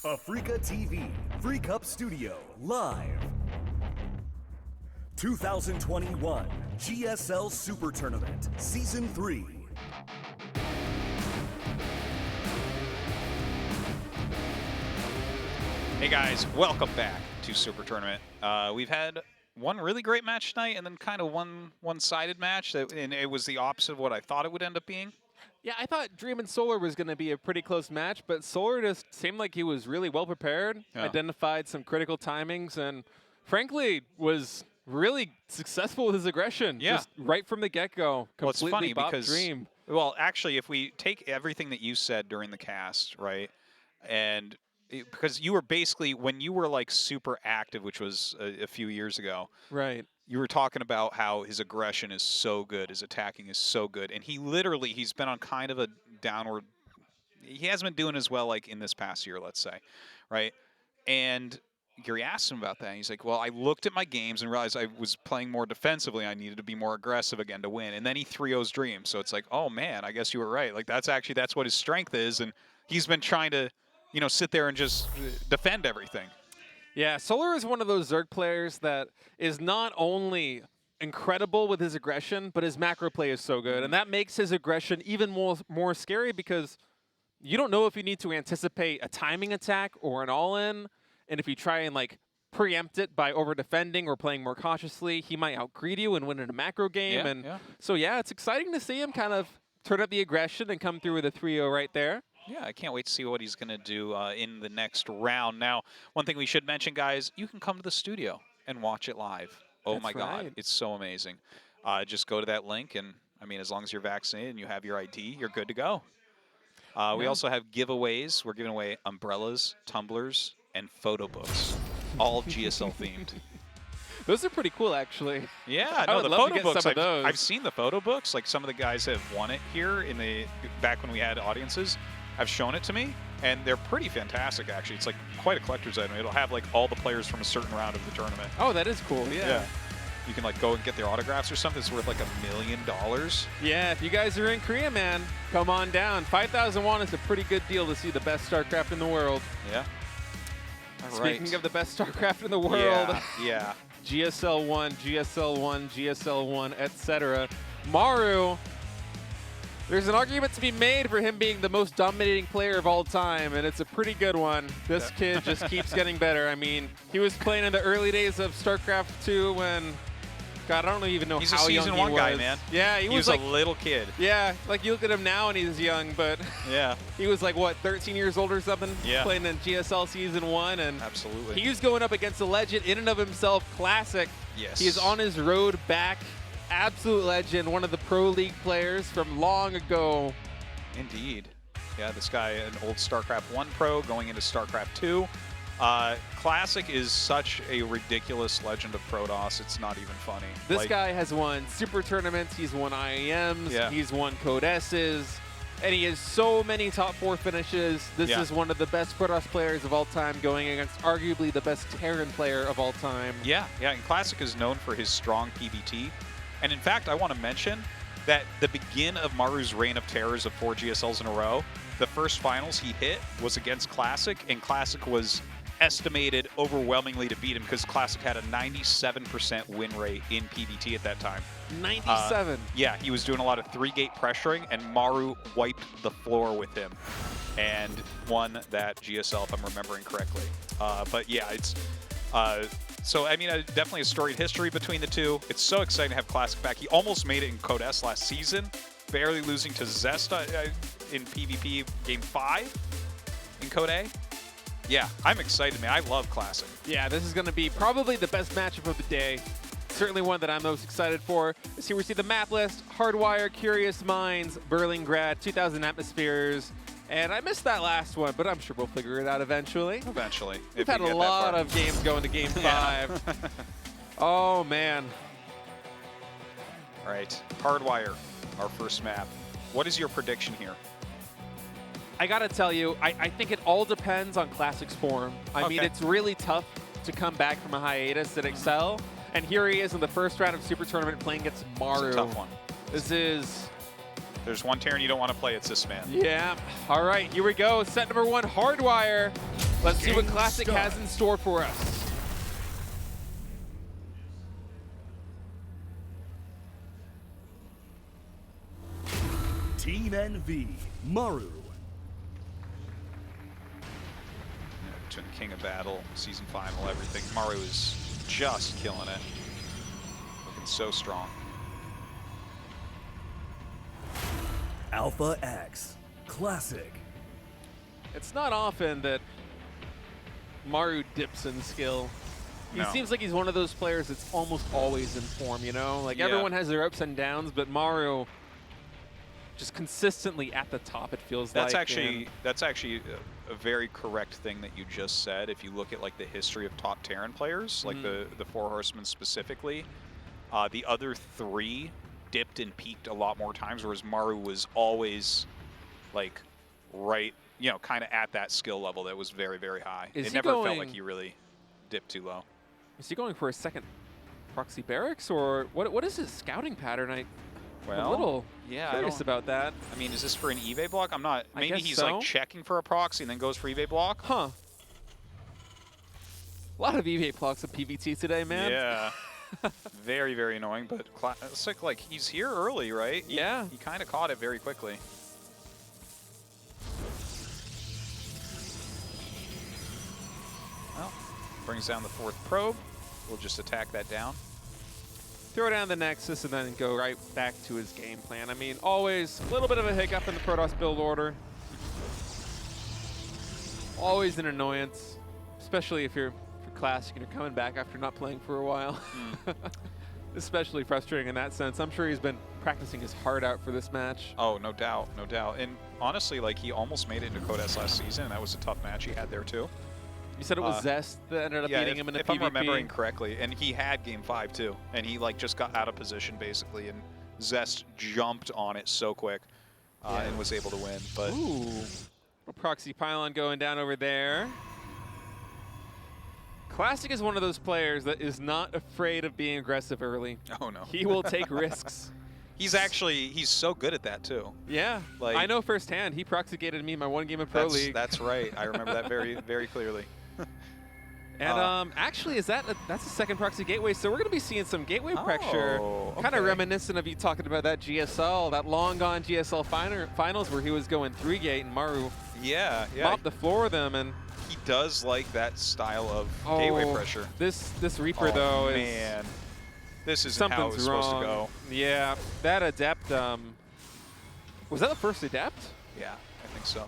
Africa TV, Free Cup Studio, live. 2021 GSL Super Tournament, Season 3. Hey guys, welcome back to Super Tournament. We've had one really great match tonight and then kind of one-sided match, and it was the opposite of what I thought it would end up being. Yeah, I thought Dream and Solar was going to be a pretty close match, but Solar just seemed like he was really well prepared, identified some critical timings, and frankly was really successful with his aggression. Just right from the get-go. Well, it's funny because, Dream. well, actually, if we take everything that you said during the cast, right, and because you were basically, when you were like super active, which was a few years ago, right? You were talking about how his aggression is so good, his attacking is so good, and he's been on kind of a downward. He hasn't been doing as well like in this past year, let's say, right? And Gary asked him about that. And he's like, well, I looked at my games and realized I was playing more defensively. I needed to be more aggressive again to win. And then he 3-0's Dream. So it's like, oh man, I guess you were right. Like that's what his strength is, and he's been trying to, you know, sit there and just defend everything. Yeah, Solar is one of those Zerg players that is not only incredible with his aggression, but his macro play is so good. And that makes his aggression even more scary because you don't know if you need to anticipate a timing attack or an all-in. And if you try and like preempt it by over-defending or playing more cautiously, he might out-greed you and win in a macro game. So yeah, it's exciting to see him kind of turn up the aggression and come through with a 3-0 right there. Yeah, I can't wait to see what he's going to do in the next round. Now, one thing we should mention, guys, you can come to the studio and watch it live. Oh my God, it's so amazing. Just go to that link, and I mean, as long as you're vaccinated and you have your ID, you're good to go. We also have giveaways. We're giving away umbrellas, tumblers, and photo books, all GSL themed. Those are pretty cool, actually. Yeah, no, the photo books. I've seen the photo books. Like some of the guys have won it here back when we had audiences. Have shown it to me, and they're pretty fantastic, actually. It's like quite a collector's item. It'll have like all the players from a certain round of the tournament. Oh, that is cool. Yeah. You can like go and get their autographs or something. It's worth like $1 million. Yeah, if you guys are in Korea, man, come on down. 5,000 won is a pretty good deal to see the best StarCraft in the world. Yeah. All Speaking of the best StarCraft in the world. Yeah. GSL 1, GSL 1, GSL 1, etc. Maru. There's an argument to be made for him being the most dominating player of all time, and it's a pretty good one. This kid just keeps getting better. I mean, he was playing in the early days of StarCraft 2 when, God, I don't even know how young he was. He's a Season 1 guy, man. Yeah, he was like a little kid. Yeah, like you look at him now and he's young, but he was like, what, 13 years old or something? Yeah. Playing in GSL Season 1. And absolutely. He was going up against a legend in and of himself, Classic. Yes. He is on his road back. Absolute legend, one of the Pro League players from long ago. Indeed. Yeah, this guy, an old StarCraft 1 pro going into StarCraft 2. Classic is such a ridiculous legend of Protoss, it's not even funny. This guy has won Super Tournaments, he's won IEMs, he's won Code S's, and he has so many top 4 finishes. This is one of the best Protoss players of all time, going against arguably the best Terran player of all time. Yeah, and Classic is known for his strong PBT. And in fact, I want to mention that the begin of Maru's reign of terrors of 4 GSLs in a row, the first finals he hit was against Classic, and Classic was estimated overwhelmingly to beat him because Classic had a 97% win rate in PBT at that time. 97? Yeah, he was doing a lot of 3-gate pressuring, and Maru wiped the floor with him and won that GSL, if I'm remembering correctly. But yeah, it's... So, I mean, definitely a storied history between the two. It's so exciting to have Classic back. He almost made it in Code S last season, barely losing to Zest in PvP Game 5 in Code A. Yeah, I'm excited, man. I love Classic. Yeah, this is going to be probably the best matchup of the day. Certainly one that I'm most excited for. Here we see the map list: Hardwire, Curious Minds, Berlingrad, 2,000 atmospheres. And I missed that last one, but I'm sure we'll figure it out eventually. Eventually. We've had a lot of games going to Game 5. Oh, man. All right, Hardwire, our first map. What is your prediction here? I got to tell you, I think it all depends on Classic's form. I mean, it's really tough to come back from a hiatus and excel. And here he is in the first round of Super Tournament playing against Maru. It's a tough one. This is... There's one Terran you don't want to play, it's this man. Yeah. All right, here we go. Set number 1, Hardwire. Let's see what Game Classic start. has in store for us. Team NV, Maru. Between King of Battle, Season Final, everything, Maru is just killing it. Looking so strong. Alpha X, Classic. It's not often that Maru dips in skill. He No. seems like he's one of those players that's almost always in form, you know? Like Yeah. everyone has their ups and downs, but Maru just consistently at the top, it feels That's like. actually a very correct thing that you just said. If you look at like the history of top Terran players, like the Four Horsemen specifically, the other three dipped and peaked a lot more times, whereas Maru was always like right, you know, kind of at that skill level that was very, very high. Is It he never felt going- like he really dipped too low. Is he going for a second proxy barracks, or what is his scouting pattern? I'm a little yeah, curious about that. I mean, is this for an EVA block? I'm not. I Maybe guess he's so. like checking for a proxy and then goes for EVA block. Huh. A lot of EVA blocks of PVT today, man. Yeah. Very, very annoying, but Classic, like, he's here early, right? Yeah. He kind of caught it very quickly. Well, brings down the 4th probe. We'll just attack that down. Throw down the Nexus and then go right back to his game plan. I mean, always a little bit of a hiccup in the Protoss build order. Always an annoyance, especially if you're Classic and you're coming back after not playing for a while. Especially frustrating in that sense. I'm sure he's been practicing his heart out for this match. Oh, no doubt, no doubt. And honestly, like, he almost made it into Code S last season, and that was a tough match he had there, too. You said it was Zest that ended up beating him in a if PvP. I'm remembering correctly, and he had Game 5 too, and he like just got out of position basically, and Zest jumped on it so quick and was able to win. But Ooh, a proxy pylon going down over there. Classic is one of those players that is not afraid of being aggressive early. oh no, He will take risks. he's so good at that too. Yeah, Like- I know firsthand. He proxy gated me my one game of Pro League. That's right. I remember that very, very clearly. And actually, that's a second proxy gateway, so we're going to be seeing some gateway pressure. Kind okay. of reminiscent of you talking about that GSL, that long gone GSL finals where he was going 3-gate and Maru Yeah, mopped the floor with him. And he does like that style of gateway pressure. This Reaper though is man, this isn't how it something's was wrong. supposed to go. Yeah, that Adept. Was that the first Adept? Yeah, I think so.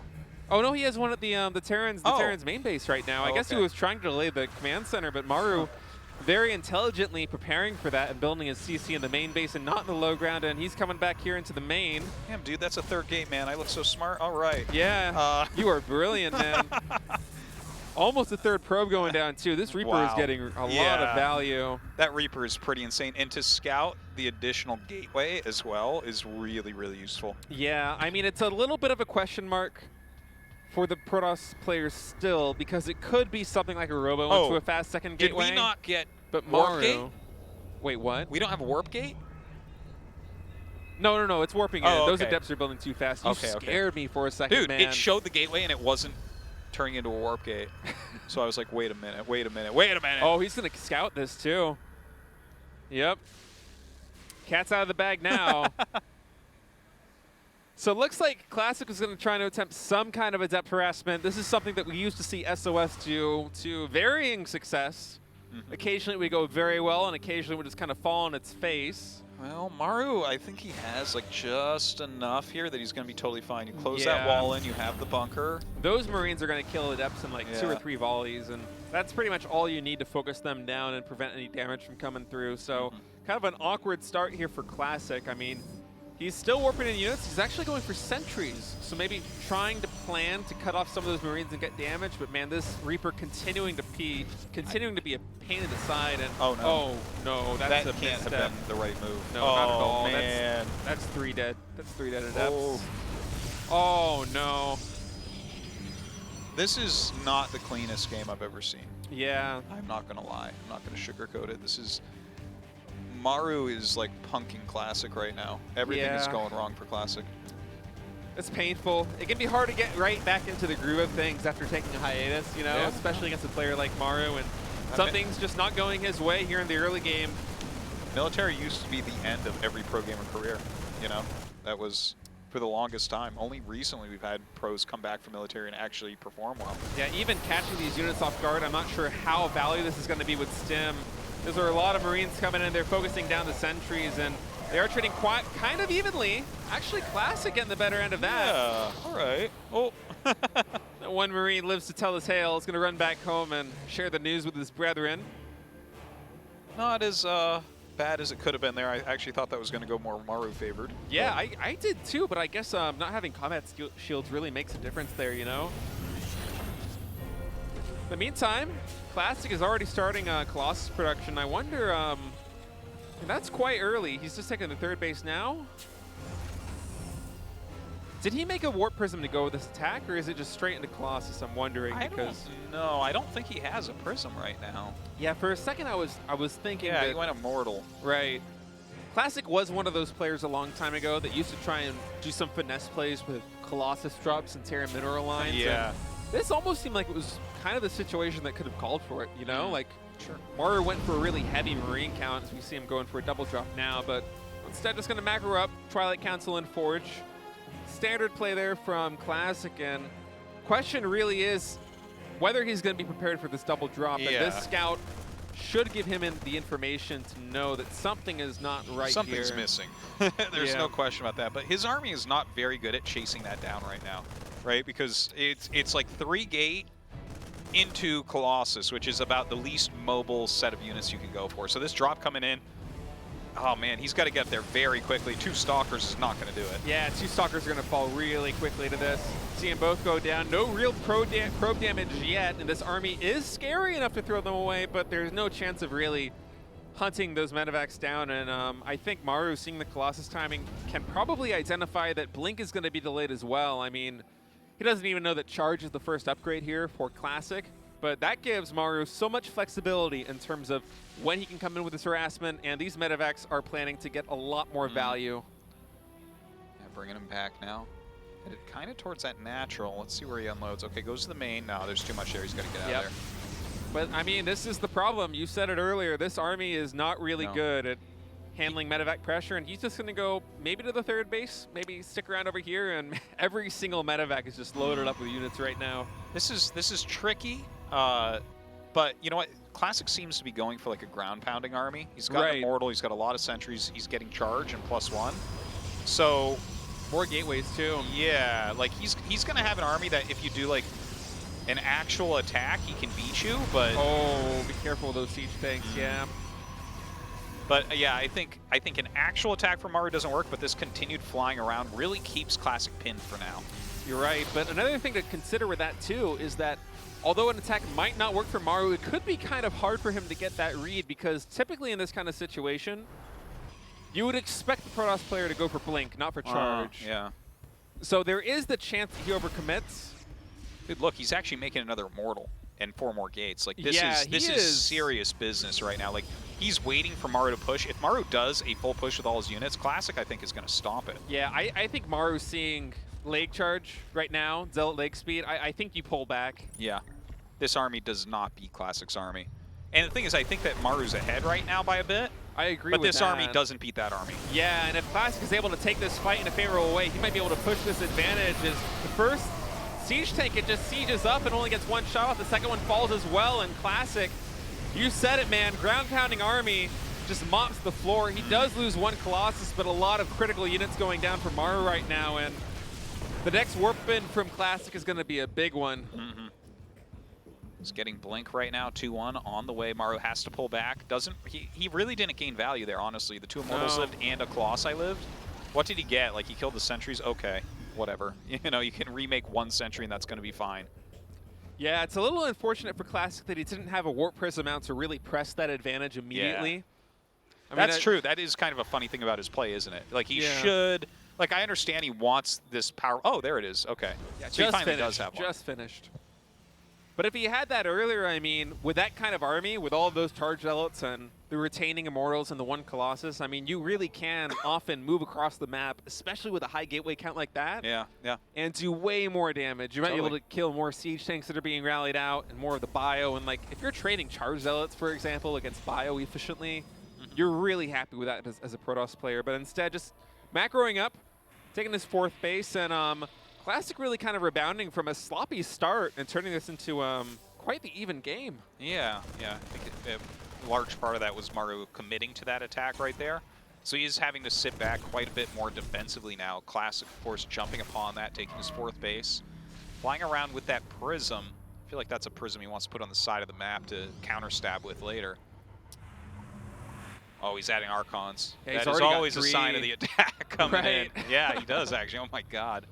Oh no, he has one at the Terran's Oh. Terran's main base right now. I guess he okay. was trying to delay the command center, but Maru very intelligently preparing for that and building his CC in the main base and not in the low ground, and he's coming back here into the main. Damn, dude, that's a 3rd gate, man. I look so smart. All right. Yeah, you are brilliant, man. Almost a 3rd probe going down too. This Reaper is Wow. getting a lot Yeah. of value. That Reaper is pretty insane. And to scout the additional gateway as well is really, really useful. Yeah, I mean, it's a little bit of a question mark for the Protoss players still, because it could be something like a Robo into a fast second Did gateway. we not get But warp Maru. gate? Wait, what? We don't have a warp gate? No, it's warping in. Oh, Those okay. Adepts are building too fast. You Okay, okay. scared me for a second, Dude, man. it showed the gateway and it wasn't turning into a warp gate. So I was like, wait a minute, wait a minute, wait a minute. Oh, he's going to scout this too. Yep. Cat's out of the bag now. So it looks like Classic is going to try to attempt some kind of Adept harassment. This is something that we used to see SOS do to varying success. Occasionally we go very well, and occasionally we just kind of fall on its face. Well, Maru, I think he has like just enough here that he's going to be totally fine. You close Yeah. that wall in, you have the bunker. Those Marines are going to kill Adepts in like 2 or Yeah. 3 volleys, and that's pretty much all you need to focus them down and prevent any damage from coming through. So kind of an awkward start here for Classic. I mean, he's still warping in units. He's actually going for sentries, so maybe trying to plan to cut off some of those Marines and get damage. But man, this Reaper continuing to be a pain in the side. And Oh, no. that's That a can't have misstep. been the right move. No, not at all. Man. That's 3 dead. That's 3 dead Adepts. Oh. Oh no. This is not the cleanest game I've ever seen. Yeah. I'm not going to lie. I'm not going to sugarcoat it. This is... Maru is like punking Classic right now. Everything is Yeah. going wrong for Classic. It's painful. It can be hard to get right back into the groove of things after taking a hiatus, you know, Yeah. especially against a player like Maru, and something's just not going his way here in the early game. Military used to be the end of every pro gamer career, you know? That was for the longest time. Only recently we've had pros come back from military and actually perform well. Yeah, even catching these units off guard, I'm not sure how valuable this is going to be with Stim. There's a lot of Marines coming in, they're focusing down the sentries, and they are trading kind of evenly. Actually, Classic getting the better end of that. Yeah, all right. Oh. One Marine lives to tell the tale. He's going to run back home and share the news with his brethren. Not as bad as it could have been there. I actually thought that was going to go more Maru favored. Yeah, I did too, but I guess not having combat shields really makes a difference there, you know? In the meantime, Classic is already starting Colossus production. I wonder, and that's quite early. He's just taking the third base now. Did he make a Warp Prism to go with this attack, or is it just straight into Colossus? I'm wondering. I don't know. I don't think he has a Prism right now. Yeah, for a second I was thinking Yeah, that, he went Immortal. right. Classic was one of those players a long time ago that used to try and do some finesse plays with Colossus drops and Terra Mineral lines. Yeah. And this almost seemed like it was kind of the situation that could have called for it, you know? Like, Sure. Maru went for a really heavy Marine count, as we see him going for a double drop now, but instead just going to macro up, Twilight Council and Forge. Standard play there from Classic, and question really is whether he's going to be prepared for this double drop. Yeah. And this scout should give him the information to know that something is not right Something's here. missing. There's Yeah. no question about that. But his army is not very good at chasing that down right now, right? Because it's like 3 gate into Colossus, which is about the least mobile set of units you can go for. So this drop coming in, oh man, he's got to get up there very quickly. 2 Stalkers is not going to do it. Yeah, 2 Stalkers are going to fall really quickly to this. See them both go down. No real probe damage yet, and this army is scary enough to throw them away, but there's no chance of really hunting those medevacs down. And I think Maru, seeing the Colossus timing, can probably identify that Blink is going to be delayed as well. I mean, he doesn't even know that Charge is the first upgrade here for Classic, but that gives Maru so much flexibility in terms of when he can come in with his harassment, and these medevacs are planning to get a lot more value. Yeah, bringing him back now. Headed kind of towards that natural. Let's see where he unloads. Okay, goes to the main. No, there's too much there. He's got to get out of there. But, I mean, this is the problem. You said it earlier. This army is not really No. good at handling medevac pressure, and he's just going to go maybe to the third base, maybe stick around over here, and every single medevac is just loaded up with units right now. This is tricky, but you know what? Classic seems to be going for like a ground pounding army. He's got Right. Immortal. He's got a lot of sentries. He's getting Charge and +1. So More gateways, too. yeah, like he's gonna have an army that if you do like an actual attack, he can beat you. But Oh, be careful of those siege tanks, yeah. yeah, I think an actual attack from Maru doesn't work. But this continued flying around really keeps Classic pinned for now. You're right, but another thing to consider with that, too, is that although an attack might not work for Maru, it could be kind of hard for him to get that read, because typically in this kind of situation, you would expect the Protoss player to go for Blink, not for Charge. Yeah. So there is the chance that he overcommits. Dude, look, he's actually making another Immortal and 4 more gates. Like this Yeah, this he is is. serious business right now. Like he's waiting for Maru to push. If Maru does a full push with all his units, Classic I think is going to stomp it. Yeah, I think Maru's seeing leg charge right now, Zealot leg speed. I think you pull back. Yeah. This army does not beat Classic's army. And the thing is, I think that Maru's ahead right now by a bit. I agree But with this that. army doesn't beat that army. Yeah, and if Classic is able to take this fight in a favorable way, he might be able to push this advantage. As the first siege tank, it just sieges up and only gets 1 shot off. The second one falls as well, and Classic, you said it, man, ground pounding army just mops the floor. He does lose 1 Colossus, but a lot of critical units going down for Maru right now, and the next warp bin from Classic is going to be a big one. He's getting Blink right now, 2-1 on the way. Maru has to pull back. He really didn't gain value there, honestly. The 2 Immortals No. lived and a Colossi lived. What did he get? Like he killed the sentries? Okay, whatever. You know, you can remake 1 sentry and that's going to be fine. Yeah, it's a little unfortunate for Classic that he didn't have a Warp Prism out to really press that advantage immediately. I mean, That's true. That is kind of a funny thing about his play, isn't it? Like he should. Like I understand he wants this power. Oh, there it is. Okay. Yeah, So he finally does have one. Just finished. But if he had that earlier, I mean, with that kind of army, with all of those charged zealots and the retaining immortals and the one Colossus, I mean, you really can often move across the map, especially with a high gateway count like that. Yeah, yeah. And do way more damage. You might be able Totally. to kill more siege tanks that are being rallied out and more of the bio. And like, if you're trading charged zealots, for example, against bio efficiently, you're really happy with that as a Protoss player. But instead, just macroing up, taking this 4th base, and Classic really kind of rebounding from a sloppy start and turning this into quite the even game. Yeah, yeah. I think a large part of that was Maru committing to that attack right there. So he's having to sit back quite a bit more defensively now. Classic, of course, jumping upon that, taking his 4th base. Flying around with that prism. I feel like that's a prism he wants to put on the side of the map to counter stab with later. Oh, he's adding Archons. Yeah, that is always a sign of the attack coming Right. in. Yeah, he does actually. Oh my god.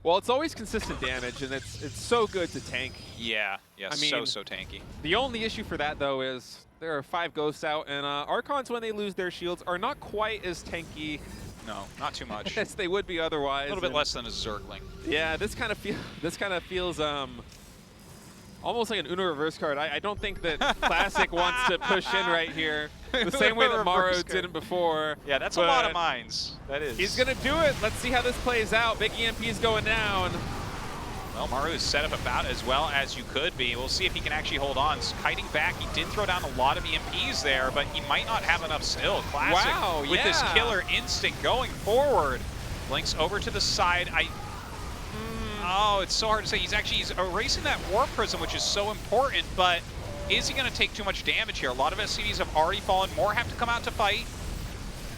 Well, it's always consistent damage, and it's so good to tank. Yeah, yeah, I mean, so tanky. The only issue for that, though, is there are 5 ghosts out, and Archons, when they lose their shields, are not quite as tanky No, not too much. as they would be otherwise. A little bit less than a Zergling. Yeah, this kind of feels almost like an Uno reverse card. I don't think that Classic wants to push in right here the same way that Maru didn't before. Yeah, that's a lot of mines. That is. He's going to do it. Let's see how this plays out. Big EMP's going down. Well, Maru is set up about as well as you could be. We'll see if he can actually hold on. Kiting back, he did throw down a lot of EMPs there, but he might not have enough still. Classic Wow, with this yeah. killer instinct going forward. Blinks over to the side. Oh, it's so hard to say. He's erasing that War Prism, which is so important, but is he going to take too much damage here? A lot of SCVs have already fallen. More have to come out to fight.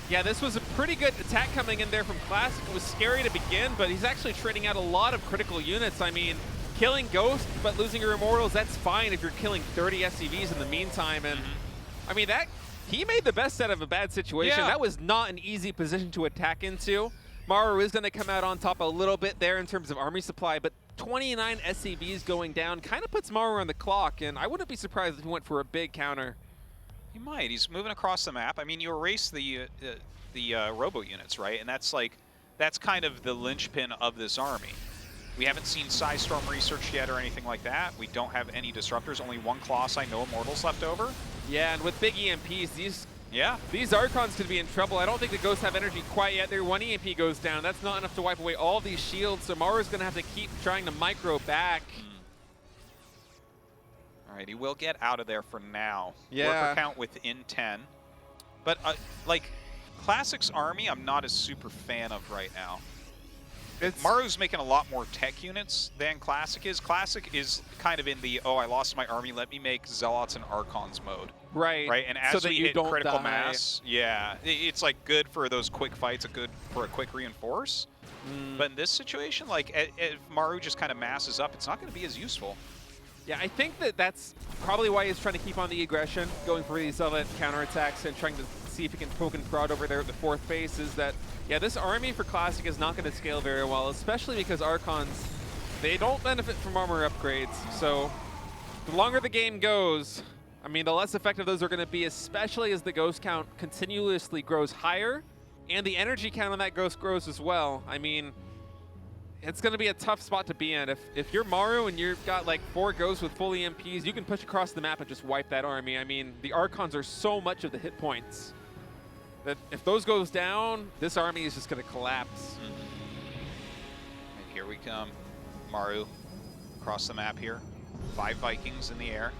Yeah, this was a pretty good attack coming in there from Classic. It was scary to begin, but he's actually trading out a lot of critical units. I mean, killing Ghost, but losing your Immortals, that's fine if you're killing 30 SCVs in the meantime. And I mean, he made the best out of a bad situation. Yeah. That was not an easy position to attack into. Maru is going to come out on top a little bit there in terms of army supply, but 29 SCVs going down kind of puts Maru on the clock, and I wouldn't be surprised if he went for a big counter. He might. He's moving across the map. I mean, you erase the robo units, right? And that's kind of the linchpin of this army. We haven't seen Psystorm research yet or anything like that. We don't have any disruptors. Only 1 Colossi, no Immortals left over. Yeah, and with big EMPs, these Archons could be in trouble. I don't think the Ghosts have energy quite yet. Their 1 EMP goes down. That's not enough to wipe away all these shields, so Maru's going to have to keep trying to micro back. All right, he will get out of there for now. Yeah. Worker count within 10. But, like, Classic's army, I'm not a super fan of right now. Maru's making a lot more tech units than Classic is. Classic is kind of in the, oh, I lost my army, let me make Zealots and Archons mode. Right. Right, and as so that we you hit don't critical die. mass, yeah, it's like good for those quick fights, good for a quick reinforce. But in this situation, like, if Maru just kind of masses up, it's not going to be as useful. Yeah, I think that's probably why he's trying to keep on the aggression, going for these Zealot counterattacks and trying to see if he can poke and prod over there at the 4th base. Is that, yeah, this army for Classic is not going to scale very well, especially because Archons, they don't benefit from armor upgrades. So the longer the game goes, I mean, the less effective those are going to be, especially as the Ghost count continuously grows higher and the energy count on that Ghost grows as well. I mean, it's going to be a tough spot to be in. If you're Maru and you've got like 4 Ghosts with full EMPs, you can push across the map and just wipe that army. I mean, the Archons are so much of the hit points that if those goes down, this army is just going to collapse. And here we come. Maru across the map here. 5 Vikings in the air.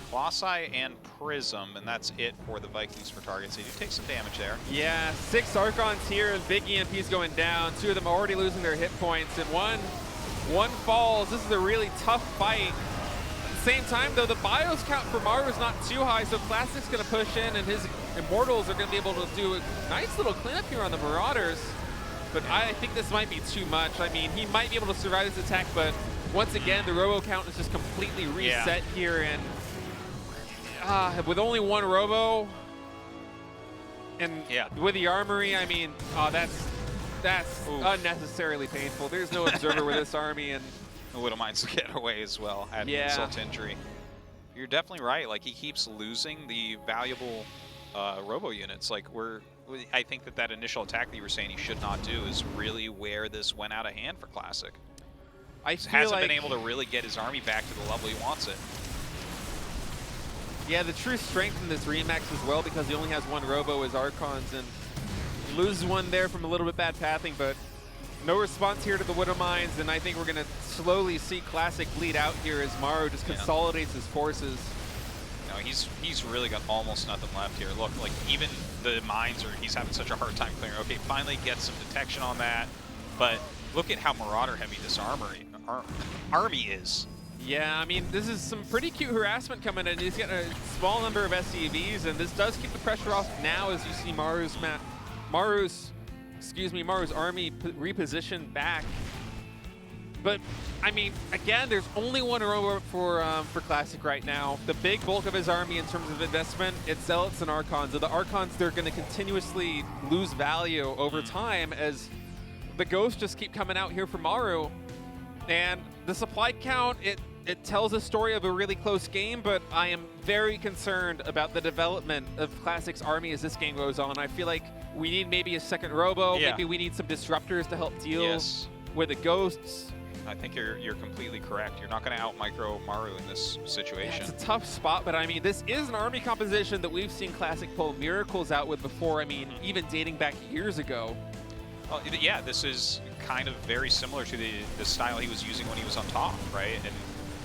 Colossi and Prism, and that's it for the Vikings for targets. They do take some damage there. Yeah, 6 Archons here and big EMPs going down. 2 of them already losing their hit points, and one falls. This is a really tough fight. At the same time, though, the BIOS count for Maru is not too high, so Classic's going to push in, and his Immortals are going to be able to do a nice little cleanup here on the Marauders. But I think this might be too much. I mean, he might be able to survive this attack, but once again, the Robo count is just completely reset here, and with only 1 Robo, and with the Armory, I mean, that's unnecessarily painful. There's no Observer with this army, and The Widow Mines get away as well, adding insult to injury. You're definitely right. Like, he keeps losing the valuable Robo units. Like, I think that initial attack that you were saying he should not do is really where this went out of hand for Classic. I Just feel hasn't like, been able to really get his army back to the level he wants it. yeah, the true strength in this Remax as well, because he only has one Robo as Archons, and he loses one there from a little bit bad pathing, but no response here to the Widow Mines, and I think we're going to slowly see Classic bleed out here as Maru just consolidates his forces. No, he's really got almost nothing left here. Look, like even the mines he's having such a hard time clearing. Okay, finally gets some detection on that, but look at how Marauder heavy this army is. Yeah, I mean, this is some pretty cute harassment coming in. He's getting a small number of SCVs, and this does keep the pressure off now as you see Maru's army repositioned back. But I mean, again, there's only one Robo for Classic right now. The big bulk of his army in terms of investment, it's Zealots and Archons. So the Archons, they're going to continuously lose value over time as the Ghosts just keep coming out here for Maru. And the supply count, it tells a story of a really close game, but I am very concerned about the development of Classic's army as this game goes on. I feel like we need maybe a second Robo, maybe we need some disruptors to help deal with the Ghosts. I think you're completely correct. You're not going to out-micro Maru in this situation. Yeah, it's a tough spot, but I mean, this is an army composition that we've seen Classic pull miracles out with before. I mean, even dating back years ago. Well, yeah, this is kind of very similar to the style he was using when he was on top, right?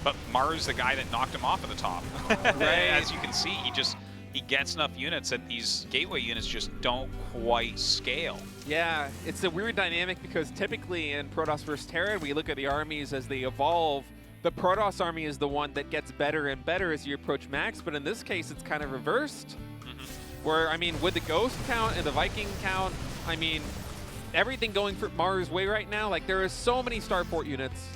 But Maru's the guy that knocked him off at the top. Right. As you can see, he gets enough units that these gateway units just don't quite scale. Yeah, it's a weird dynamic because typically in Protoss vs. Terran, we look at the armies as they evolve. The Protoss army is the one that gets better and better as you approach max, but in this case, it's kind of reversed. Where, I mean, with the Ghost count and the Viking count, I mean, everything going for Maru's way right now, like there is so many Starport units.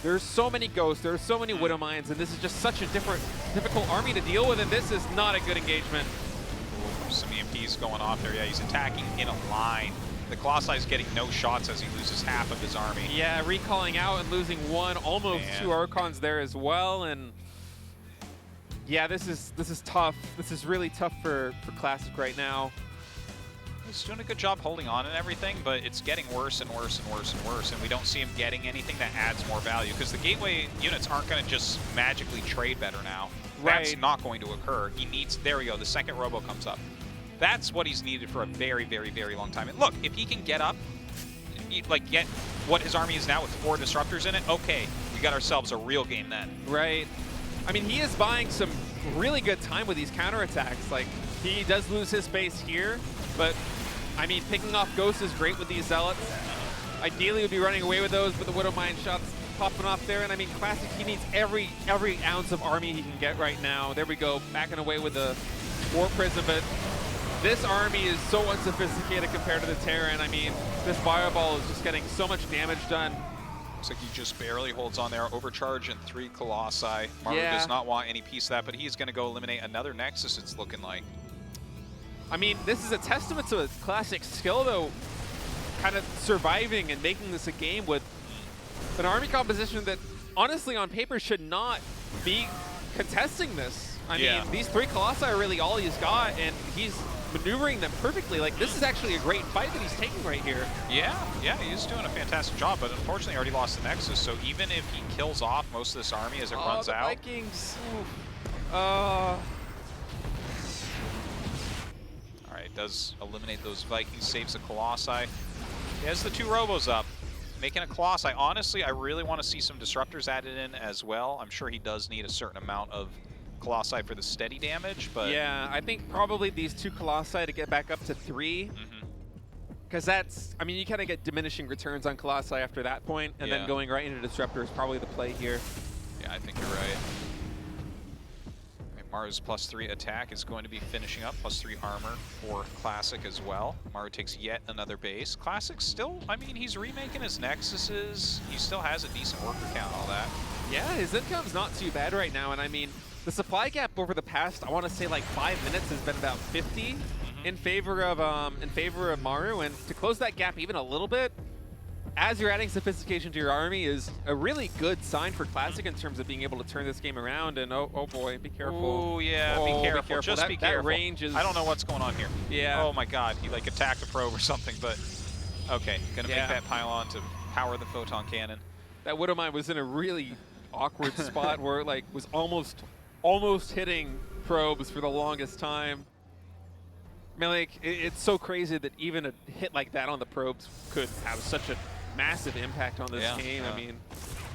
There's so many Ghosts, there's so many Widow Mines, and this is just such a difficult army to deal with, and this is not a good engagement. Ooh, some EMPs going off there. Yeah, he's attacking in a line. The Colossi is getting no shots as he loses half of his army. Yeah, recalling out and losing one, almost two Archons there as well, and yeah, this is tough. This is really tough for Classic right now. He's doing a good job holding on and everything, but it's getting worse and worse and worse and worse, and we don't see him getting anything that adds more value, because the gateway units aren't going to just magically trade better now. That's not going to occur. He needs, there we go, the second Robo comes up. That's what he's needed for a very, very, very long time. And look, if he can get up, like get what his army is now with 4 disruptors in it, okay, we got ourselves a real game then. Right. I mean, he is buying some really good time with these counterattacks. Like, he does lose his base here, but I mean, picking off Ghosts is great with these Zealots. Ideally, would be running away with those, but the Widow Mine shots popping off there. And I mean, Classic, he needs every ounce of army he can get right now. There we go, backing away with the War Prism, but this army is so unsophisticated compared to the Terran. I mean, this Fireball is just getting so much damage done. Looks like he just barely holds on there. Overcharge and 3 Colossi. Maru does not want any piece of that, but he's going to go eliminate another Nexus, it's looking like. I mean, this is a testament to a Classic skill, though, kind of surviving and making this a game with an army composition that, honestly, on paper, should not be contesting this. I mean, these 3 Colossi are really all he's got, and he's maneuvering them perfectly. Like, this is actually a great fight that he's taking right here. Yeah, he's doing a fantastic job, but unfortunately already lost the Nexus, so even if he kills off most of this army as it runs out. Vikings. Does eliminate those Vikings, saves the Colossi. He has the 2 Robos up, making a Colossi. Honestly, I really want to see some disruptors added in as well. I'm sure he does need a certain amount of Colossi for the steady damage, but yeah, I think probably these 2 Colossi to get back up to 3. Because that's, I mean, you kind of get diminishing returns on Colossi after that point, and then going right into Disruptor is probably the play here. Yeah, I think you're right. Maru's +3 attack is going to be finishing up, +3 armor for Classic as well. Maru takes yet another base. Classic still, I mean, he's remaking his Nexuses. He still has a decent worker count and all that. Yeah, his income's not too bad right now, and I mean, the supply gap over the past, I want to say like 5 minutes has been about 50 in favor of Maru, and to close that gap even a little bit, as you're adding sophistication to your army, is a really good sign for Classic in terms of being able to turn this game around. And oh boy, be careful. Oh yeah, be careful. Just be careful. That range is. I don't know what's going on here. Yeah. Oh my God, he like attacked a probe or something. But okay, gonna make that pylon to power the photon cannon. that Widowmine was in a really awkward spot where it like was almost hitting probes for the longest time. I mean, like, it's so crazy that even a hit like that on the probes could have such a massive impact on this game. I mean,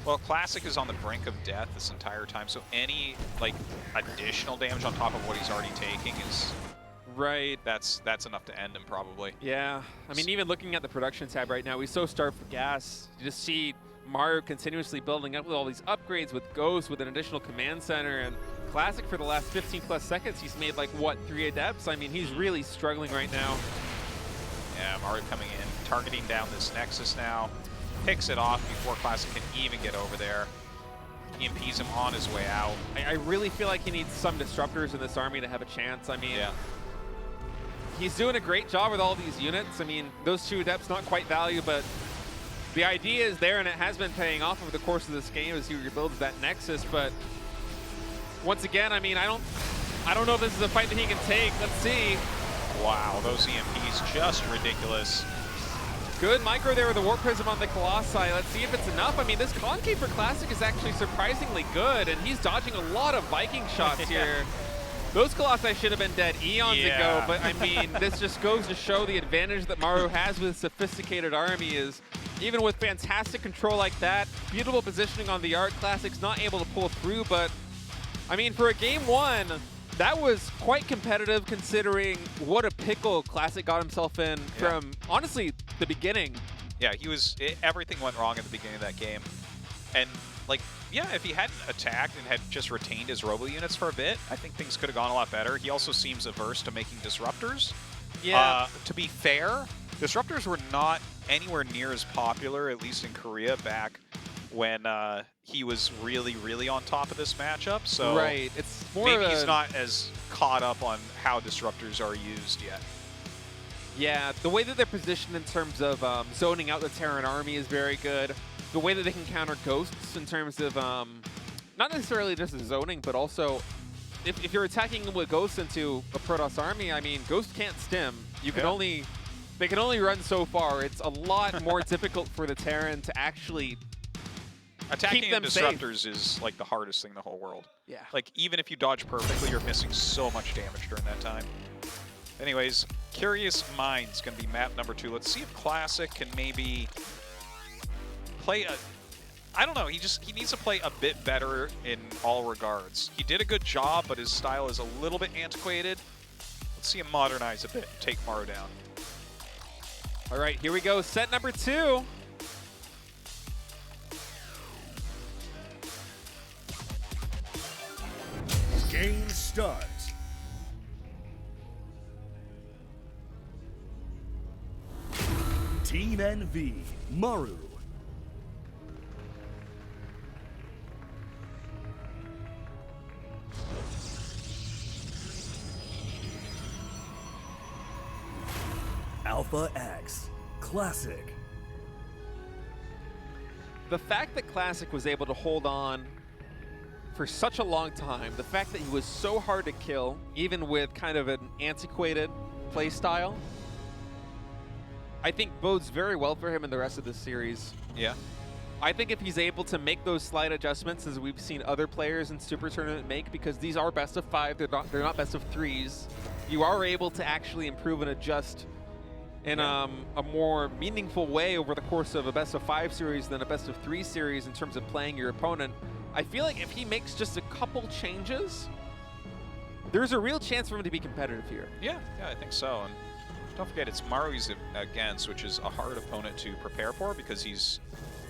well, Classic is on the brink of death this entire time, so any like additional damage on top of what he's already taking is right. That's enough to end him probably. Yeah, I mean, even looking at the production tab right now, we so starved for gas. You just see Maru continuously building up with all these upgrades with Ghost, with an additional command center, and Classic for the last 15+ seconds, he's made like, what, 3 adepts? I mean, he's really struggling right now. Yeah, Maru coming in, targeting down this Nexus now. Picks it off before Classic can even get over there. EMPs him on his way out. I really feel like he needs some disruptors in this army to have a chance. I mean, he's doing a great job with all these units. I mean, those 2 adepts, not quite value, but the idea is there, and it has been paying off over the course of this game as he rebuilds that Nexus. But once again, I mean, I don't know if this is a fight that he can take. Let's see. Wow, those EMPs just ridiculous. Good micro there with the Warp Prism on the Colossi. Let's see if it's enough. I mean, this concave for Classic is actually surprisingly good, and he's dodging a lot of Viking shots here. Those Colossi should have been dead eons ago, but I mean, this just goes to show the advantage that Maru has with a sophisticated army is even with fantastic control like that, beautiful positioning on the Arc, Classic's not able to pull through, but I mean, for a game 1, that was quite competitive considering what a pickle Classic got himself in from, honestly, the beginning. Yeah, everything went wrong at the beginning of that game. And, like, yeah, if he hadn't attacked and had just retained his robo units for a bit, I think things could have gone a lot better. He also seems averse to making disruptors. Yeah. To be fair, disruptors were not anywhere near as popular, at least in Korea, back when he was really, really on top of this matchup. So right, it's more maybe he's not as caught up on how disruptors are used yet. Yeah, the way that they're positioned in terms of zoning out the Terran army is very good. The way that they can counter ghosts in terms of not necessarily just the zoning, but also if you're attacking with ghosts into a Protoss army, I mean, Ghost can't stim. You can they can only run so far. It's a lot more difficult for the Terran to actually attacking keep them disruptors safe. is like the hardest thing in the whole world. Yeah. Like, even if you dodge perfectly, you're missing so much damage during that time. Anyways, Curious Minds going to be map number 2. Let's see if Classic can maybe play a... I don't know, he needs to play a bit better in all regards. He did a good job, but his style is a little bit antiquated. Let's see him modernize a bit and take Maru down. All right, here we go. Set number 2. Game start. Team NV, Maru. Alpha X, Classic. The fact that Classic was able to hold on for such a long time, the fact that he was so hard to kill, even with kind of an antiquated play style, I think bodes very well for him in the rest of this series. Yeah. I think if he's able to make those slight adjustments as we've seen other players in Super Tournament make, because these are best of 5, they're not best of 3s, you are able to actually improve and adjust in a more meaningful way over the course of a best of 5 series than a best of 3 series in terms of playing your opponent. I feel like if he makes just a couple changes, there's a real chance for him to be competitive here. Yeah, I think so. And don't forget, it's Maru he's against, which is a hard opponent to prepare for because he's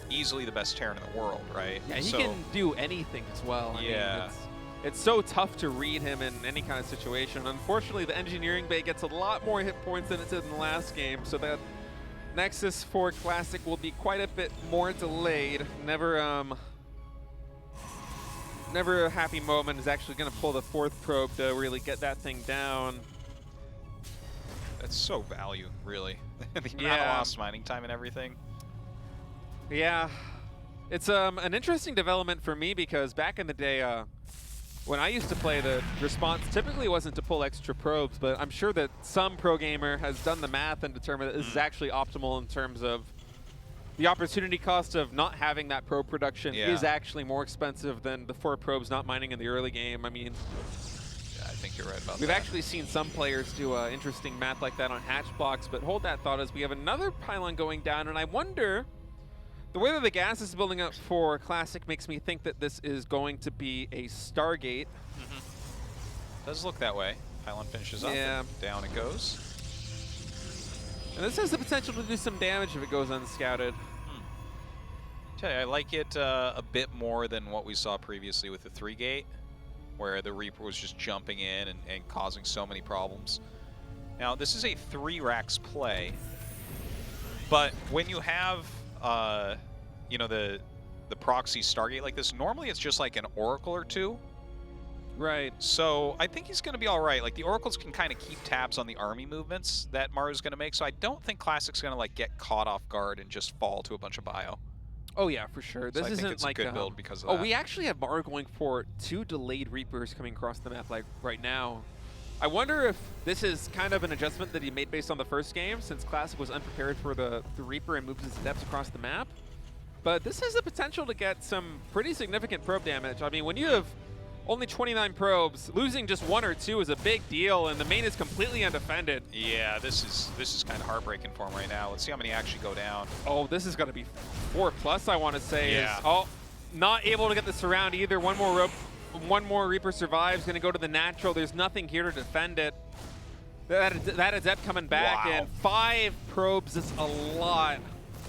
easily the best Terran in the world, right? Yeah, he can do anything as well. I yeah. mean, it's so tough to read him in any kind of situation. Unfortunately, the Engineering Bay gets a lot more hit points than it did in the last game, so that Nexus for Classic will be quite a bit more delayed. Never a happy moment is actually going to pull the 4th probe to really get that thing down. That's so value, really. The amount of lost mining time and everything. Yeah. It's an interesting development for me because back in the day, when I used to play, the response typically wasn't to pull extra probes, but I'm sure that some pro gamer has done the math and determined that this is actually optimal in terms of the opportunity cost of not having that probe production Yeah. is actually more expensive than the 4 probes not mining in the early game. I mean, Yeah, I think you're right about we've that. actually seen some players do interesting math like that on hatch blocks, but hold that thought as we have another pylon going down, and I wonder, the way that the gas is building up for Classic makes me think that this is going to be a Stargate. Does look that way. Pylon finishes up, Yeah. and down it goes. And this has the potential to do some damage if it goes unscouted. Tell you, I like it a bit more than what we saw previously with the 3-gate, where the Reaper was just jumping in and causing so many problems. Now, this is a 3 racks play, but when you have, you know, the proxy Stargate like this, normally it's just like an Oracle or 2. Right. So I think he's going to be all right. Like, the Oracles can kind of keep tabs on the army movements that Maru's going to make, so I don't think Classic's going to, like, get caught off guard and just fall to a bunch of bio. Oh yeah, for sure. This So I isn't think it's like a good build because of oh, that. we actually have Maru going for 2 delayed Reapers coming across the map like right now. I wonder if this is kind of an adjustment that he made based on the first game, since Classic was unprepared for the Reaper and moved his adepts across the map. But this has the potential to get some pretty significant probe damage. I mean, when you have only 29 probes, losing just 1 or 2 is a big deal, and the main is completely undefended. Yeah, this is kind of heartbreaking for him right now. Let's see how many actually go down. Oh, this is going to be 4+, I want to say. Yeah. Oh, not able to get the surround either. One more Reaper survives, going to go to the natural. There's nothing here to defend it. That Adept coming back, Wow. and 5 probes is a lot.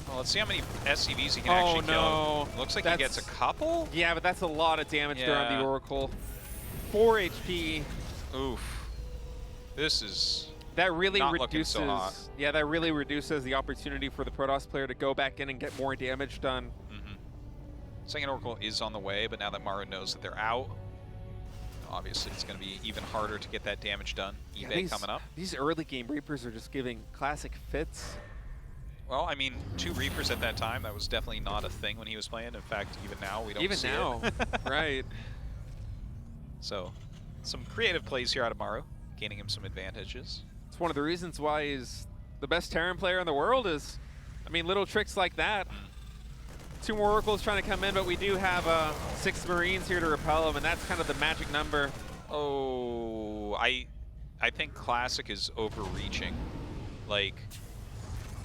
Well, let's see how many SCVs he can actually no. kill. Looks like That's- he gets a couple. Yeah, but that's a lot of damage there on Yeah. the Oracle. 4 HP. Oof. This is... That really Not looking reduces. so hot. Yeah, that really reduces the opportunity for the Protoss player to go back in and get more damage done. Second Oracle is on the way, but now that Maru knows that they're out, obviously it's going to be even harder to get that damage done. Yeah, eBay coming up. These early game Reapers are just giving Classic fits. Well, I mean, 2 Reapers at that time, that was definitely not a thing when he was playing. In fact, even now, we don't Even see now, it. right. So, some creative plays here out of Maru, gaining him some advantages. It's one of the reasons why he's the best Terran player in the world is, I mean, little tricks like that. 2 more Oracles trying to come in, but we do have 6 Marines here to repel them, and that's kind of the magic number. Oh, I think Classic is overreaching. Like,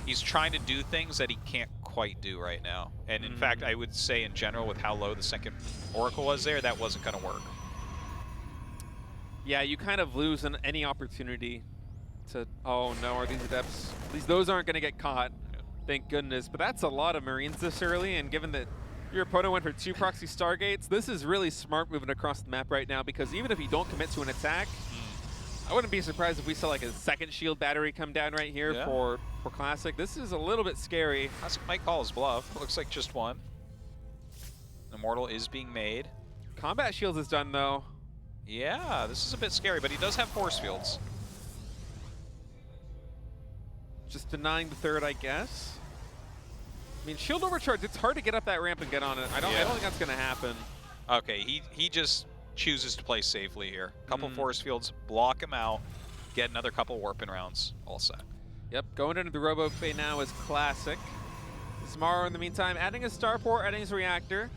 he's trying to do things that he can't quite do right now. And in fact, I would say in general, with how low the second Oracle was there, that wasn't going to work. Yeah, you kind of lose any opportunity to, oh no, are these Adepts, at least those aren't going to get caught. Thank goodness. But that's a lot of Marines this early, and given that your opponent went for 2 proxy Stargates, this is really smart moving across the map right now, because even if you don't commit to an attack, I wouldn't be surprised if we saw like a second shield battery come down right here for Classic. This is a little bit scary. Classic might call his bluff. Looks like just 1. Immortal is being made. Combat shields is done though. Yeah, this is a bit scary, but he does have force fields. Just denying the 3rd, I guess. I mean, shield overcharge, it's hard to get up that ramp and get on it. I don't think that's going to happen. Okay, he just chooses to play safely here. Couple force fields, block him out, get another couple warping rounds, all set. Yep, going into the Robo Bay now is Classic. Maru in the meantime, adding a starport, adding his reactor.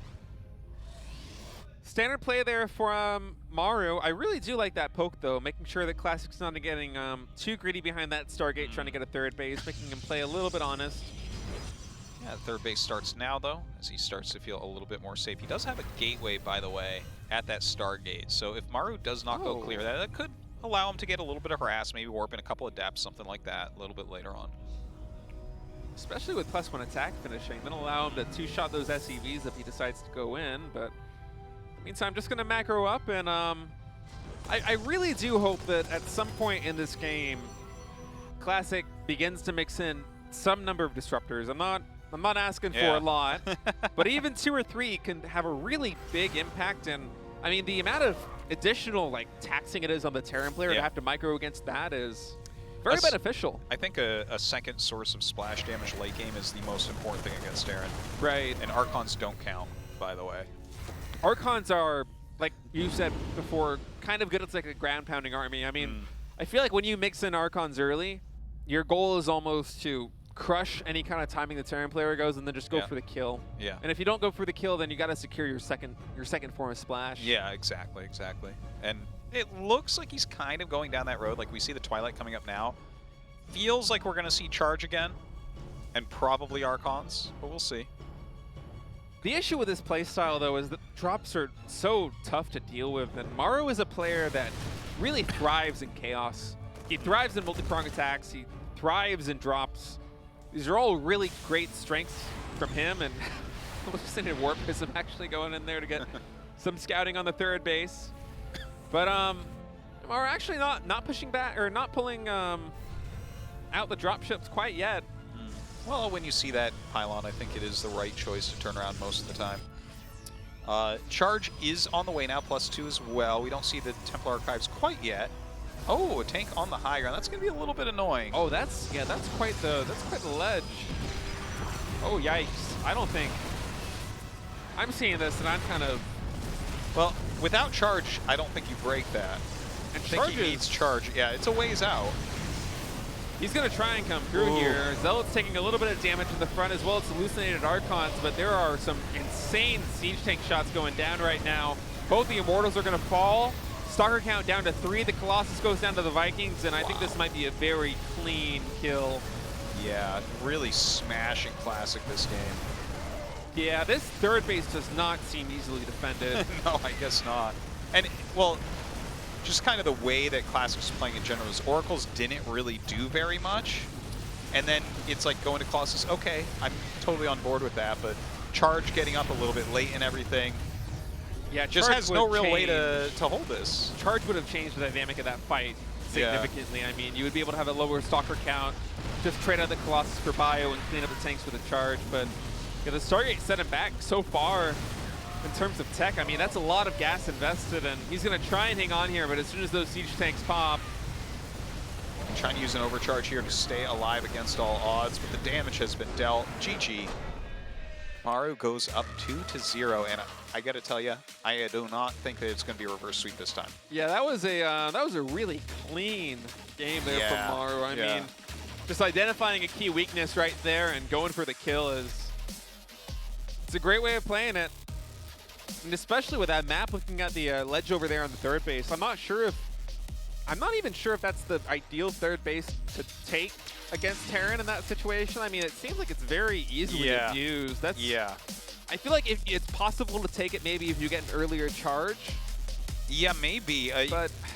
Standard play there for Maru. I really do like that poke though, making sure that Classic's not getting too greedy behind that Stargate, trying to get a 3rd base, making him play a little bit honest. Yeah, the 3rd base starts now though, as he starts to feel a little bit more safe. He does have a gateway, by the way, at that Stargate. So if Maru does not go clear that could allow him to get a little bit of harass, maybe warp in a couple of depths, something like that, a little bit later on. Especially with +1 attack finishing, then allow him to 2-shot those SCVs if he decides to go in, but in the meantime, just gonna macro up, and I really do hope that at some point in this game, Classic begins to mix in some number of disruptors. I'm not asking for a lot, but even 2 or 3 can have a really big impact. And I mean, the amount of additional like taxing it is on the Terran player to have to micro against that is very beneficial. I think a second source of splash damage late game is the most important thing against Terran. Right. And Archons don't count, by the way. Archons are, like you said before, kind of good as like a ground pounding army. I mean, I feel like when you mix in Archons early, your goal is almost to crush any kind of timing the Terran player goes, and then just go for the kill. Yeah. And if you don't go for the kill, then you got to secure your second form of splash. Yeah, exactly. And it looks like he's kind of going down that road. Like we see the Twilight coming up now. Feels like we're going to see Charge again, and probably Archons, but we'll see. The issue with this playstyle, though, is that drops are so tough to deal with, and Maru is a player that really thrives in chaos. He thrives in multi-prong attacks. He thrives in drops. These are all really great strengths from him, and looks like Warp Prism actually going in there to get some scouting on the third base. But Maru actually not pushing back or not pulling out the drop ships quite yet. Well, when you see that pylon, I think it is the right choice to turn around most of the time. Charge is on the way now, +2 as well. We don't see the Templar Archives quite yet. Oh, a tank on the high ground. That's going to be a little bit annoying. Oh, that's quite the ledge. Oh, yikes! I don't think I'm seeing this, and I'm kind of well. Without Charge, I don't think you break that. And I think he needs Charge. Yeah, it's a ways out. He's going to try and come through here. Zealot's taking a little bit of damage in the front as well as hallucinated Archons, but there are some insane siege tank shots going down right now. Both the Immortals are going to fall. Stalker count down to 3. The Colossus goes down to the Vikings, and I think this might be a very clean kill. Yeah, really smashing Classic this game. Yeah, this third base does not seem easily defended. No, I guess not. And, well, just kind of the way that Classic's playing in general is Oracles didn't really do very much. And then it's like going to Colossus, okay, I'm totally on board with that, but Charge getting up a little bit late and everything. Yeah, just Charge has no real way to hold this. Charge would have changed the dynamic of that fight significantly. Yeah. I mean, you would be able to have a lower Stalker count, just trade out the Colossus for bio and clean up the tanks with a Charge. But yeah, the Stargate set him back so far in terms of tech. I mean, that's a lot of gas invested, and he's going to try and hang on here, but as soon as those siege tanks pop. I'm trying to use an overcharge here to stay alive against all odds, but the damage has been dealt. GG. Maru goes up 2-0, and I got to tell you, I do not think that it's going to be a reverse sweep this time. Yeah, that was a really clean game there from Maru. I mean, just identifying a key weakness right there and going for the kill it's a great way of playing it. And especially with that map looking at the ledge over there on the third base, I'm not even sure if that's the ideal third base to take against Terran in that situation. I mean, it seems like it's very easily abused. I feel like if it's possible to take it maybe if you get an earlier charge. Yeah, maybe.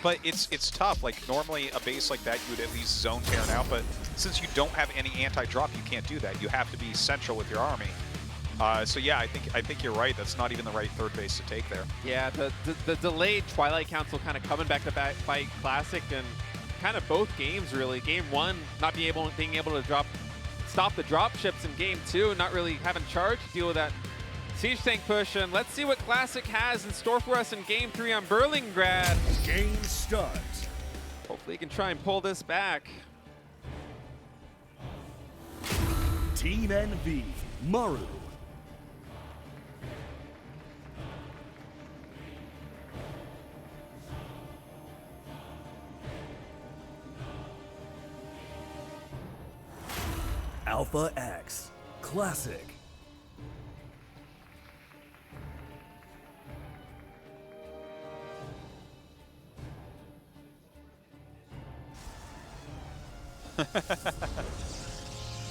But it's tough. Like normally a base like that, you would at least zone Terran out. But since you don't have any anti-drop, you can't do that. You have to be central with your army. So yeah, I think you're right. That's not even the right third base to take there. Yeah, the delayed Twilight Council kind of coming back to fight Classic, and kind of both games really. Game 1 not being able to stop the drop ships in Game 2, not really having Charge to deal with that siege tank push. And let's see what Classic has in store for us in Game 3 on Berlingrad. Game starts. Hopefully he can try and pull this back. Team NV, Maru. Alpha X, Classic.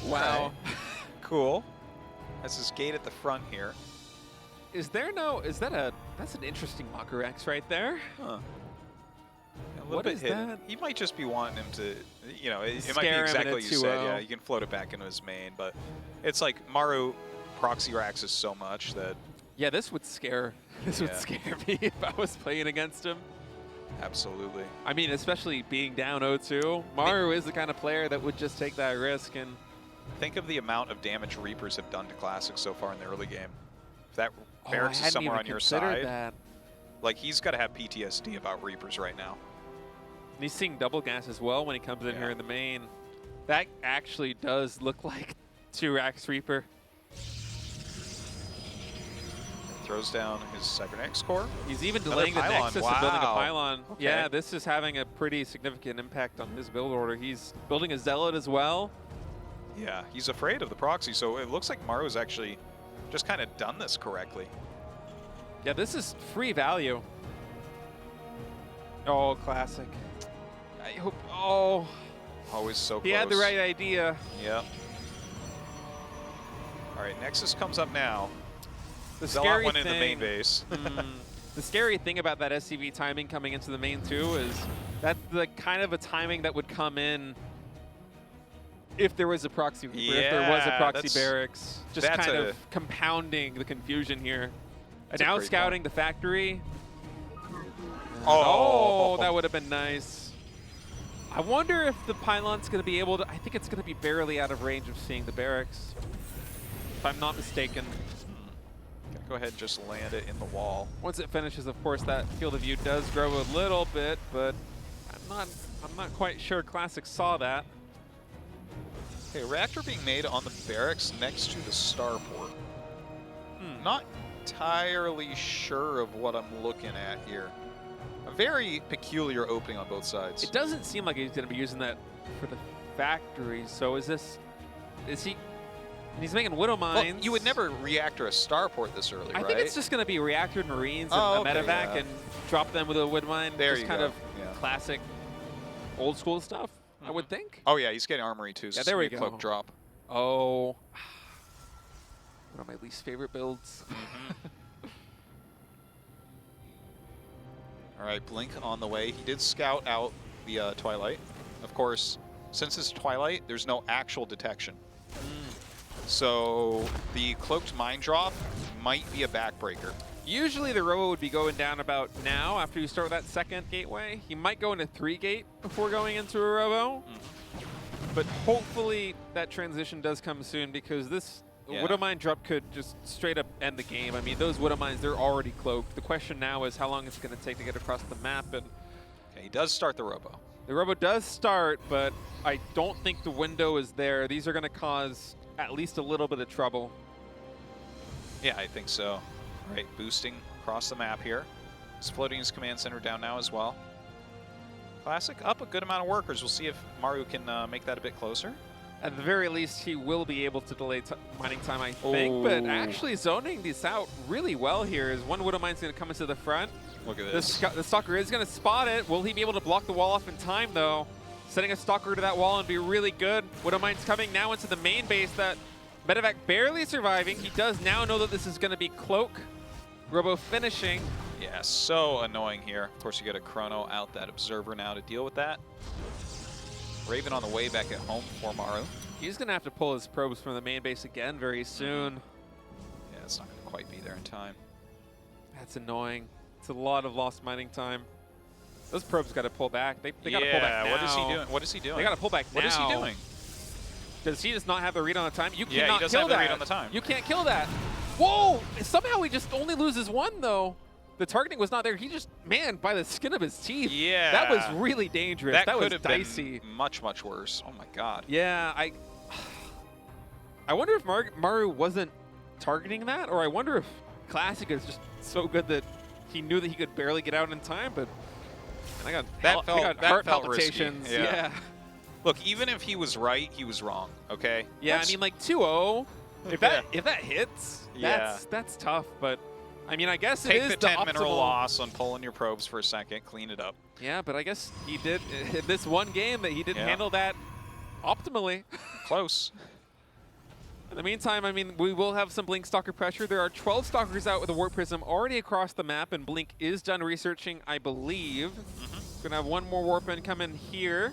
Wow. Cool. That's his gate at the front here. That's an interesting Mocker X right there. Huh. A little bit hidden. That? He might just be wanting him to, you know, it might be Scare him exactly in what you said. Yeah, you can float it back into his main, but it's like Maru proxy racks so much that. Yeah, this would scare me if I was playing against him. Absolutely. I mean, especially being down 0-2. Maru is the kind of player that would just take that risk. And think of the amount of damage Reapers have done to Classic so far in the early game. If that barracks is somewhere on your side, like he's got to have PTSD about Reapers right now. And he's seeing double gas as well when he comes in here in the main. That actually does look like 2-Rax Reaper. Throws down his Cybernetics core. He's even delaying the Nexus and building a pylon. Okay. Yeah, this is having a pretty significant impact on his build order. He's building a Zealot as well. Yeah, he's afraid of the proxy, so it looks like Maru's actually just kind of done this correctly. Yeah, this is free value. Oh, classic. I hope. Oh, Always so close. he had the right idea. Yep. All right, Nexus comes up now. The Zealot scary went thing. in the main base. The scary thing about that SCV timing coming into the main too is that's the kind of a timing that would come in if there was a proxy Reaper, if there was a proxy barracks, just kind of compounding the confusion here. And now scouting the factory. Oh, that would have been nice. I wonder if the pylon's going to be able to, I think it's going to be barely out of range of seeing the barracks, if I'm not mistaken. Gonna go ahead and just land it in the wall. Once it finishes, of course, that field of view does grow a little bit, but I'm not quite sure Classic saw that. Okay, reactor being made on the barracks next to the starport. Not entirely sure of what I'm looking at here. A very peculiar opening on both sides. It doesn't seem like he's going to be using that for the factory. So is he? He's making Widow Mines. Well, you would never reactor a starport this early, right? I think it's just going to be reactor Marines and a medevac and drop them with a Widow Mine. There just you kind go. of classic, old school stuff, I would think. Oh yeah, he's getting armory too. So yeah, there we go. Cloak drop. Oh, one of my least favorite builds. All right, Blink on the way. He did scout out the Twilight. Of course, since it's Twilight, there's no actual detection. So the cloaked mine drop might be a backbreaker. Usually the robo would be going down about now after you start with that second gateway. He might go into 3-gate before going into a robo. But hopefully that transition does come soon because this Widow Mine drop could just straight up end the game. I mean, those Widow Mines, they're already cloaked. The question now is how long it's going to take to get across the map. And okay, he does start the robo. The robo does start, but I don't think the window is there. These are going to cause at least a little bit of trouble. Yeah, I think so. All right, boosting across the map here. He's floating his command center down now as well. Classic up a good amount of workers. We'll see if Maru can make that a bit closer. At the very least, he will be able to delay mining time, I think. But actually zoning this out really well here is one Widow Mine's going to come into the front. Look at this. The Stalker is going to spot it. Will he be able to block the wall off in time, though? Setting a Stalker to that wall and be really good. Widow Mine's coming now into the main base. That medevac barely surviving. He does now know that this is going to be Cloak. Robo finishing. Yeah, so annoying here. Of course, you get a Chrono out that Observer now to deal with that. Raven on the way back at home for Maru. He's going to have to pull his probes from the main base again very soon. Yeah, it's not going to quite be there in time. That's annoying. It's a lot of lost mining time. Those probes got to pull back. They got to pull back now. What is he doing? What is he doing? They got to pull back now. What is he doing? Does he just not have the read on the time? You Yeah, cannot he does kill have that. the read on the time. You can't kill that. Whoa! Somehow he just only loses one, though. The targeting was not there. He just, man, by the skin of his teeth. Yeah. That was really dangerous. That was could have dicey. been much, much worse. Oh, my God. Yeah, I wonder if Maru wasn't targeting that, or I wonder if Classic is just so good that he knew that he could barely get out in time, but I got heart palpitations. Risky. Yeah. Look, even if he was right, he was wrong, okay? Yeah, I mean, like 2-0, if that hits, that's tough, but I mean, I guess Take it is the 10 mineral loss on pulling your probes for a second, clean it up. Yeah, but I guess he did in this one game that he didn't handle that optimally. Close. In the meantime, I mean, we will have some Blink Stalker pressure. There are 12 Stalkers out with a Warp Prism already across the map, and Blink is done researching, I believe. Gonna have one more Warp in come in here.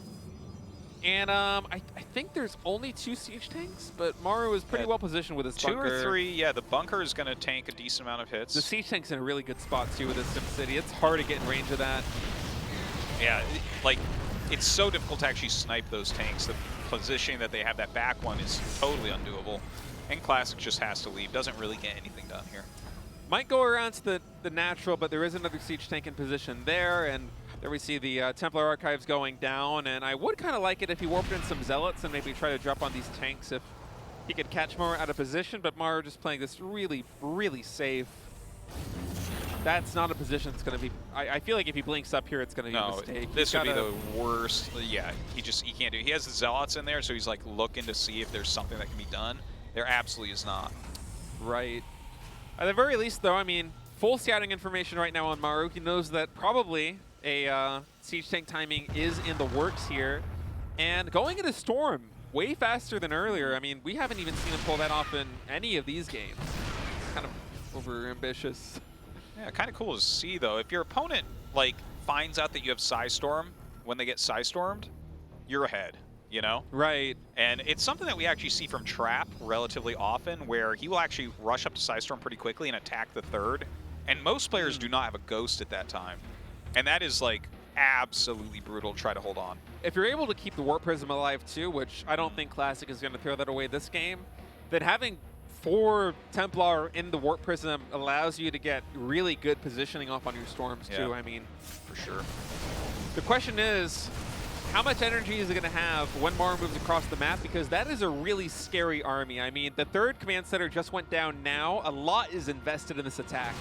And I think there's only 2 siege tanks, but Maru is pretty well positioned with his bunker. 2 or 3, yeah, the bunker is gonna tank a decent amount of hits. The siege tank's in a really good spot too with this SimCity. It's hard to get in range of that. Yeah, like, it's so difficult to actually snipe those tanks. The positioning that they have that back one is totally undoable. And Classic just has to leave. Doesn't really get anything done here. Might go around to the natural, but there is another siege tank in position there. And there we see the Templar Archives going down. And I would kind of like it if he warped in some Zealots and maybe try to drop on these tanks if he could catch Maru out of position. But Maru just playing this really, really safe. that's not a position that's going to be... I feel like if he blinks up here, it's going to be a No, mistake. this would be the worst. Yeah, he can't do it. He has the Zealots in there, so he's like looking to see if there's something that can be done. There absolutely is not. Right. At the very least, though, I mean, full scouting information right now on Maru. He knows that probably a siege tank timing is in the works here. And going into Storm way faster than earlier. I mean, we haven't even seen him pull that off in any of these games. Kind of over-ambitious. Yeah, kind of cool to see, though. If your opponent, like, finds out that you have Psystorm when they get Psystormed, you're ahead, you know? Right. And it's something that we actually see from Trap relatively often, where he will actually rush up to Psystorm pretty quickly and attack the third. And most players do not have a Ghost at that time. And that is, like, absolutely brutal to try to hold on. If you're able to keep the Warp Prism alive, too, which I don't think Classic is going to throw that away this game, then having 4 Templar in the Warp Prism allows you to get really good positioning off on your Storms, too. I mean, for sure. The question is, how much energy is it going to have when Maru moves across the map? Because that is a really scary army. I mean, the 3rd command center just went down now. A lot is invested in this attack.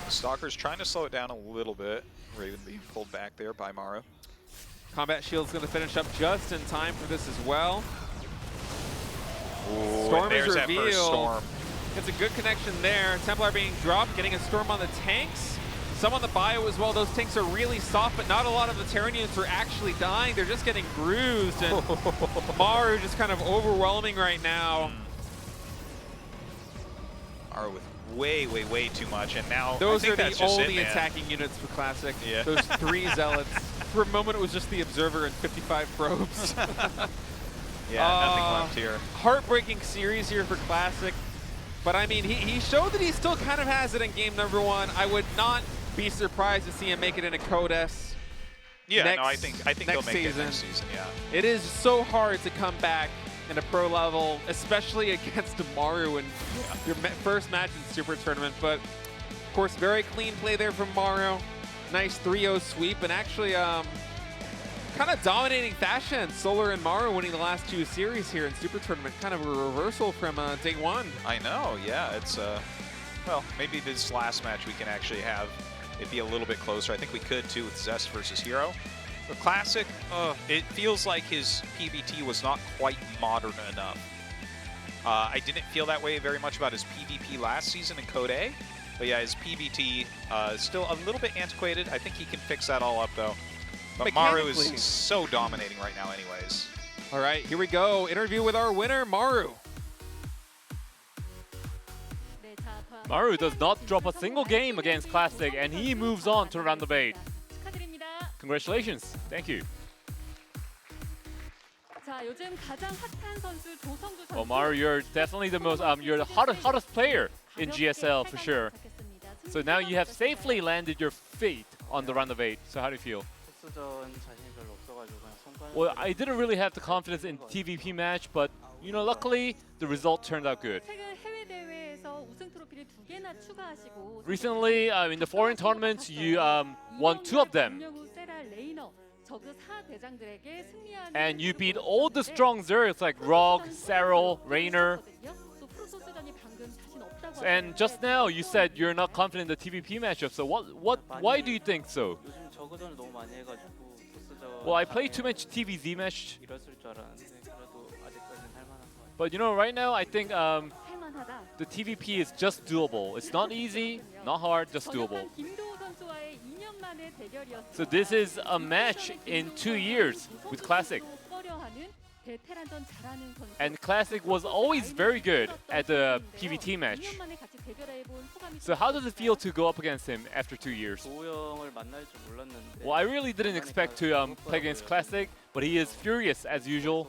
Stalker's trying to slow it down a little bit. Raven being pulled back there by Maru. Combat Shield's going to finish up just in time for this as well. Ooh, Storm is that first revealed. Storm. It's a good connection there. Templar being dropped, getting a Storm on the tanks. Some on the bio as well. Those tanks are really soft, but not a lot of the Terran units are actually dying. They're just getting bruised, and Maru just kind of overwhelming right now. Maru with way too much, and now those I think are that's the just only it, man. attacking units for Classic. Yeah. Those 3 Zealots. For a moment, it was just the Observer and 55 probes. Yeah, nothing left here. Heartbreaking series here for Classic. But I mean, he showed that he still kind of has it in game number 1. I would not be surprised to see him make it in a Code S. Yeah, no, I think he'll make season. it next season, yeah. It is so hard to come back in a pro level, especially against Maru in your first match in Super Tournament. But of course, very clean play there from Maru. Nice 3-0 sweep, and actually kind of dominating fashion. Solar and Maru winning the last 2 series here in Super Tournament. Kind of a reversal from day 1. I know, yeah. It's, well, maybe this last match we can actually have it be a little bit closer. I think we could, too, with Zest versus Hero. The Classic, it feels like his PvT was not quite modern enough. I didn't feel that way very much about his PvP last season in Code A. But yeah, his PvT is still a little bit antiquated. I think he can fix that all up, though. But Maru is so dominating right now anyways. All right, here we go. Interview with our winner, Maru. Maru does not drop a single game against Classic, and he moves on to round of 8. Congratulations. Thank you. Well, Maru, you're definitely the most, you're the hottest player in GSL for sure. So now you have safely landed your fate on the round of 8. So how do you feel? Well, I didn't really have the confidence in TVP match, but you know, luckily the result turned out good. Recently, in the foreign tournaments, you won 2 of them. And you beat all the strong Zergs like Rogue, Serral, Rainer. And just now you said you're not confident in the TVP matchup. So why do you think so? Well, I played too much TVZ match. But you know, right now I think the TVP is just doable. It's not easy, not hard, just doable. So this is a match in 2 years with Classic. And Classic was always very good at the PVT match. So how does it feel to go up against him after 2 years? Well, I really didn't expect to play against Classic, but he is furious as usual.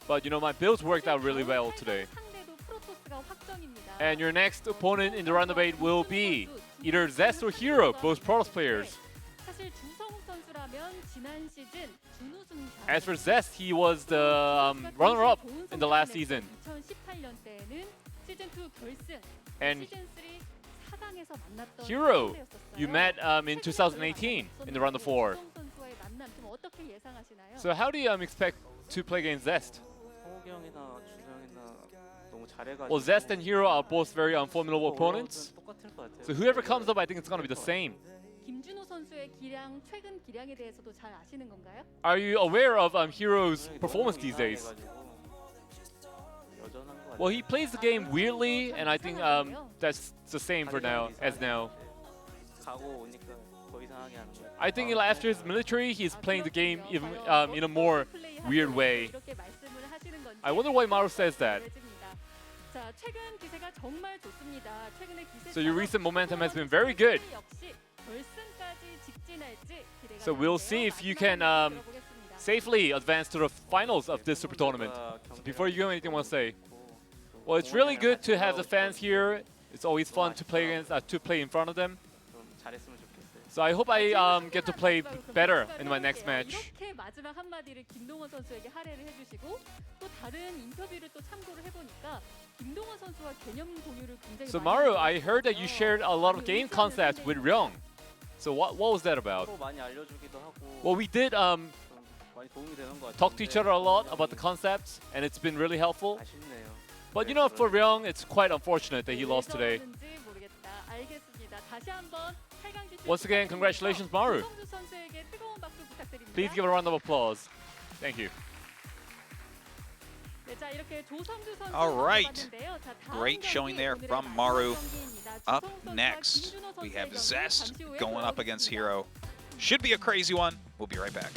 But you know, my builds worked out really well today. And your next opponent in the round of 8 will be either Zest or Hero, both Protoss players. As for Zest, he was the runner-up in the last season. And Hero, you met in 2018 in the round of 4. So how do you expect to play against Zest? Well, Zest and Hero are both very formidable opponents. So whoever comes up, I think it's going to be the same. 김준호 선수의 기량, 최근 기량에 대해서도 잘 아시는 건가요? Are you aware of Hero's performance these days? Well, he plays the game weirdly, and I think that's the same for now, as now. I think after his military, he's playing the game even in a more weird way. I wonder why Maru says that. So your recent momentum has been very good. So we'll see if you can safely advance to the finals of this super tournament. So before you go, anything you want to say? Well, it's really good to have the fans here. It's always fun to play against, to play in front of them. So I hope I get to play better in my next match. So Maru, I heard that you shared a lot of game concepts with Ryung. So what was that about? Well, we did talk to each other a lot about the concepts, and it's been really helpful. But you know, for Ryung, it's quite unfortunate that he lost today. Once again, congratulations, Maru. Please give a round of applause. Thank you. All right. Great showing there from Maru. Up next, we have Zest going up against Hero. Should be a crazy one. We'll be right back.